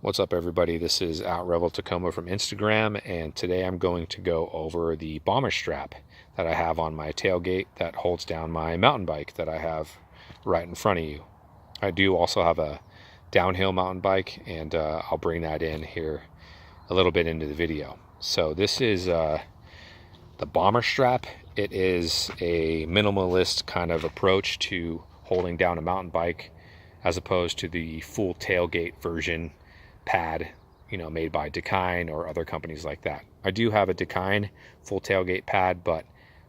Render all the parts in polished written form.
What's up, everybody? This is Rebel Tacoma from Instagram, and today I'm going to go over the bomber strap that I have on my tailgate that holds down my mountain bike that I have right in front of you. I do also have a downhill mountain bike, and I'll bring that in here a little bit into the video. So this is the bomber strap. It is a minimalist kind of approach to holding down a mountain bike as opposed to the full tailgate version pad, made by Tacoma or other companies like that. I do have a Tacoma full tailgate pad, but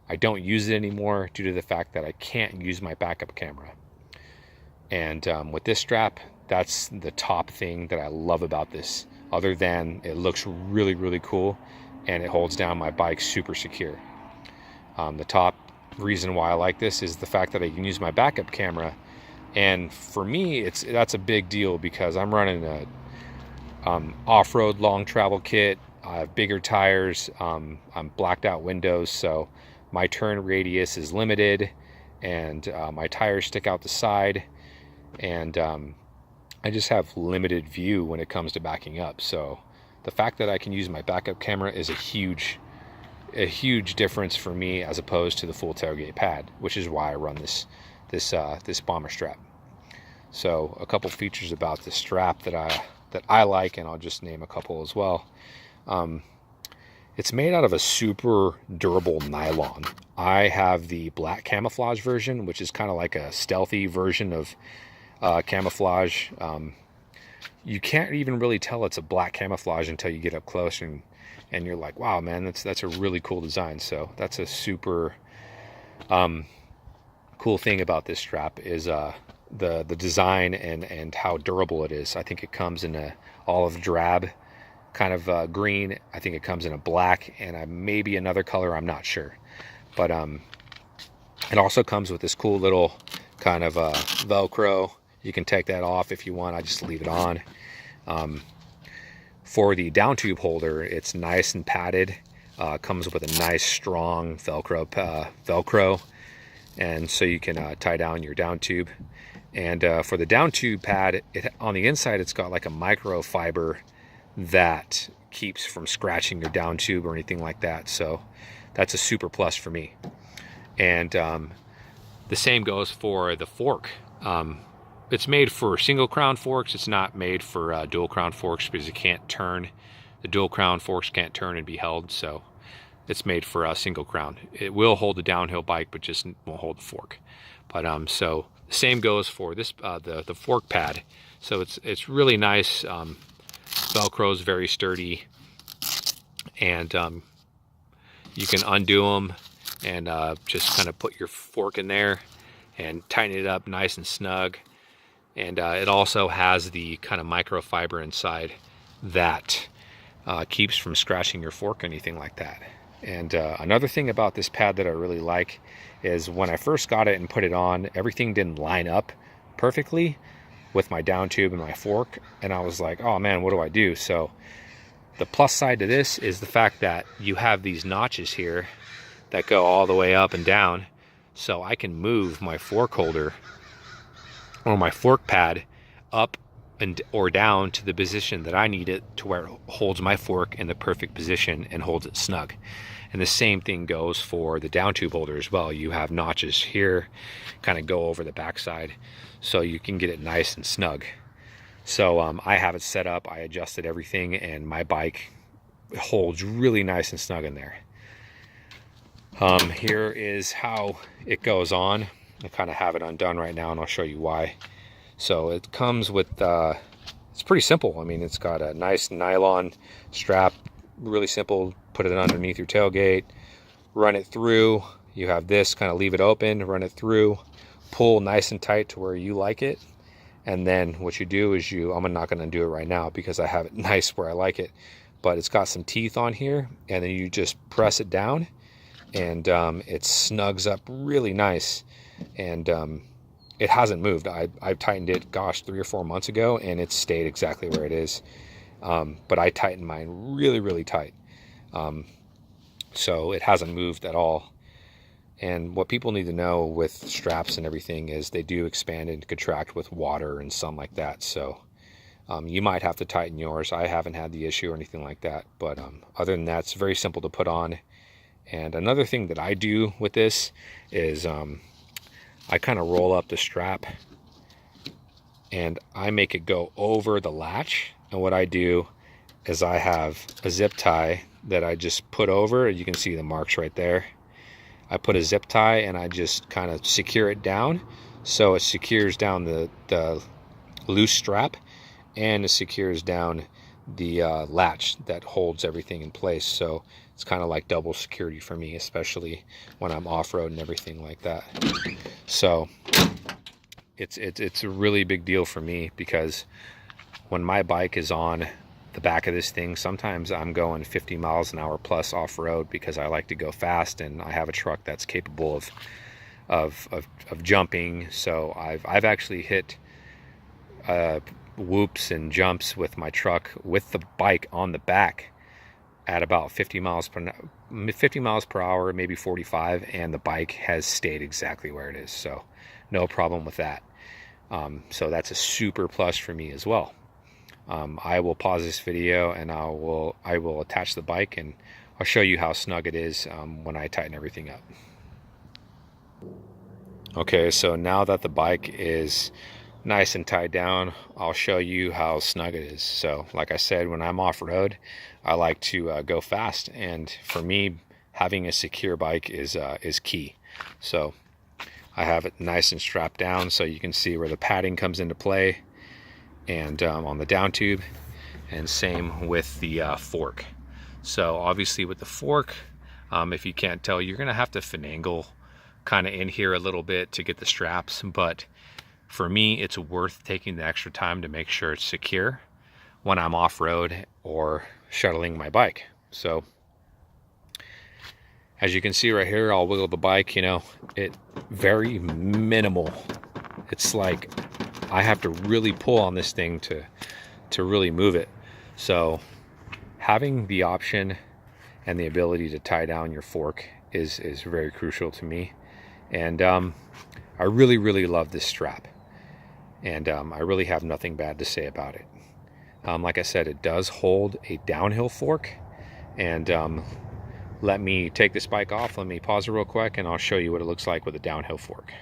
I don't use it anymore due to the fact that I can't use my backup camera. And with this strap, that's the top thing that I love about this, other than it looks really, really cool and it holds down my bike super secure. The top reason why I like this is the fact that I can use my backup camera. And for me, that's a big deal because I'm running a off-road long travel kit. I have bigger tires. I'm blacked out windows, so my turn radius is limited, and my tires stick out the side, and I just have limited view when it comes to backing up. So the fact that I can use my backup camera is a huge difference for me as opposed to the full tailgate pad, which is why I run this bomber strap. So a couple features about this strap that I like, and I'll just name a couple as well. It's made out of a super durable nylon. I have the black camouflage version, which is kind of like a stealthy version of camouflage. You can't even really tell it's a black camouflage until you get up close and you're like, wow, man, that's a really cool design. So that's a super cool thing about this strap is the design and how durable it is. I think it comes in a olive drab kind of green. I think it comes in a black and maybe another color, I'm not sure. But it also comes with this cool little kind of Velcro. You can take that off if you want. I just leave it on. For the down tube holder, it's nice and padded. Comes with a nice strong Velcro, and so you can tie down your down tube. And for the down tube pad, on the inside, it's got like a microfiber that keeps from scratching your down tube or anything like that. So that's a super plus for me. And the same goes for the fork. It's made for single crown forks. It's not made for dual crown forks because it can't turn. The dual crown forks can't turn and be held. So it's made for a single crown. It will hold the downhill bike, but just won't hold the fork. But so the same goes for this the fork pad. So it's really nice. Velcro is very sturdy, and you can undo them and just kind of put your fork in there and tighten it up nice and snug. And it also has the kind of microfiber inside that keeps from scratching your fork or anything like that. And another thing about this pad that I really like is when I first got it and put it on, everything didn't line up perfectly with my down tube and my fork. And I was like, oh man, what do I do? So the plus side to this is the fact that you have these notches here that go all the way up and down. So I can move my fork holder or my fork pad up or down to the position that I need it to where it holds my fork in the perfect position and holds it snug. And the same thing goes for the down tube holder as well. You have notches here, kind of go over the backside, so you can get it nice and snug. So I have it set up, I adjusted everything, and my bike holds really nice and snug in there. Here is how it goes on. I kind of have it undone right now, and I'll show you why. So it comes with, it's pretty simple. I mean, it's got a nice nylon strap, really simple. Put it underneath your tailgate, run it through. You have this, kind of leave it open, run it through, pull nice and tight to where you like it. And then what you do is I'm not going to do it right now because I have it nice where I like it. But it's got some teeth on here, and then you just press it down, and it snugs up really nice. And it hasn't moved. I've tightened it, gosh, 3 or 4 months ago, and it stayed exactly where it is. But I tightened mine really, really tight. So it hasn't moved at all. And what people need to know with straps and everything is they do expand and contract with water and some like that. So You might have to tighten yours. I haven't had the issue or anything like that, but other than that, it's very simple to put on. And another thing that I do with this is I kind of roll up the strap and I make it go over the latch. And what I do is I have a zip tie that I just put over. You can see the marks right there. I put a zip tie and I just kind of secure it down, so it secures down the loose strap, and it secures down the latch that holds everything in place. So it's kind of like double security for me, especially when I'm off-road and everything like that. So it's a really big deal for me, because when my bike is on the back of this thing, sometimes I'm going 50 miles an hour plus off-road because I like to go fast, and I have a truck that's capable of jumping. So I've actually hit whoops and jumps with my truck with the bike on the back at about 50 miles per hour, maybe 45, and the bike has stayed exactly where it is. So no problem with that. So that's a super plus for me as well. I will pause this video and I will attach the bike, and I'll show you how snug it is when I tighten everything up. Okay, so now that the bike is nice and tied down, I'll show you how snug it is. So like I said, when I'm off-road, I like to go fast, and for me, having a secure bike is key. So I have it nice and strapped down so you can see where the padding comes into play, and on the down tube, and same with the fork. So obviously with the fork, if you can't tell, you're gonna have to finagle kind of in here a little bit to get the straps, but for me, it's worth taking the extra time to make sure it's secure when I'm off-road or shuttling my bike. So as you can see right here, I'll wiggle the bike, it very minimal. It's like I have to really pull on this thing to really move it. So having the option and the ability to tie down your fork is very crucial to me. And I really love this strap. And I really have nothing bad to say about it. Like I said, it does hold a downhill fork. And let me take this bike off. Let me pause it real quick, and I'll show you what it looks like with a downhill fork.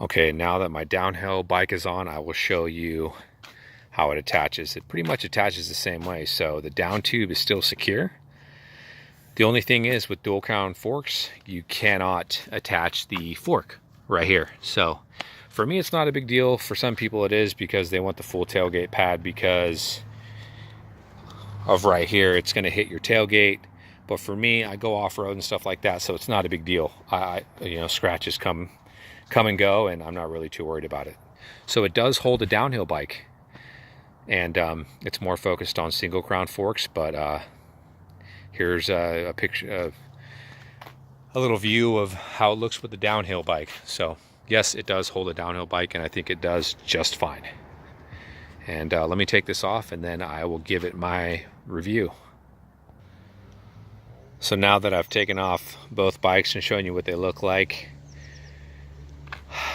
Okay, now that my downhill bike is on, I will show you how it attaches. It pretty much attaches the same way. So the down tube is still secure. The only thing is, with dual crown forks, you cannot attach the fork right here. So for me, it's not a big deal. For some people it is, because they want the full tailgate pad because of right here. It's going to hit your tailgate. But for me, I go off-road and stuff like that, so it's not a big deal. Scratches come and go, and I'm not really too worried about it. So it does hold a downhill bike, and it's more focused on single crown forks. But here's a picture of a little view of how it looks with the downhill bike. So yes, it does hold a downhill bike, and I think it does just fine. And let me take this off, and then I will give it my review. So now that I've taken off both bikes and shown you what they look like,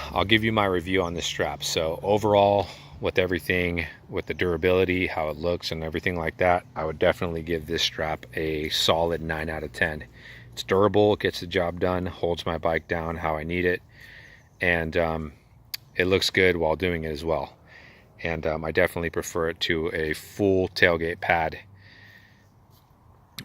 I'll give you my review on this strap. So overall, with everything, with the durability, how it looks and everything like that, I would definitely give this strap a solid 9 out of 10. It's durable, it gets the job done, holds my bike down how I need it, and it looks good while doing it as well. And I definitely prefer it to a full tailgate pad,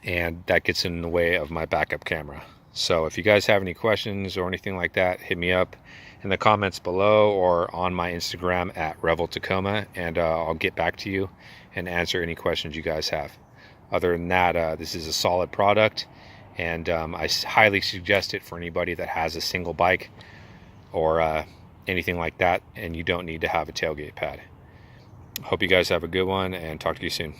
and that gets in the way of my backup camera. So if you guys have any questions or anything like that, hit me up in the comments below or on my Instagram at Tacoma, and I'll get back to you and answer any questions you guys have. Other than that, this is a solid product, and I highly suggest it for anybody that has a single bike or anything like that, and you don't need to have a tailgate pad. Hope you guys have a good one, and talk to you soon.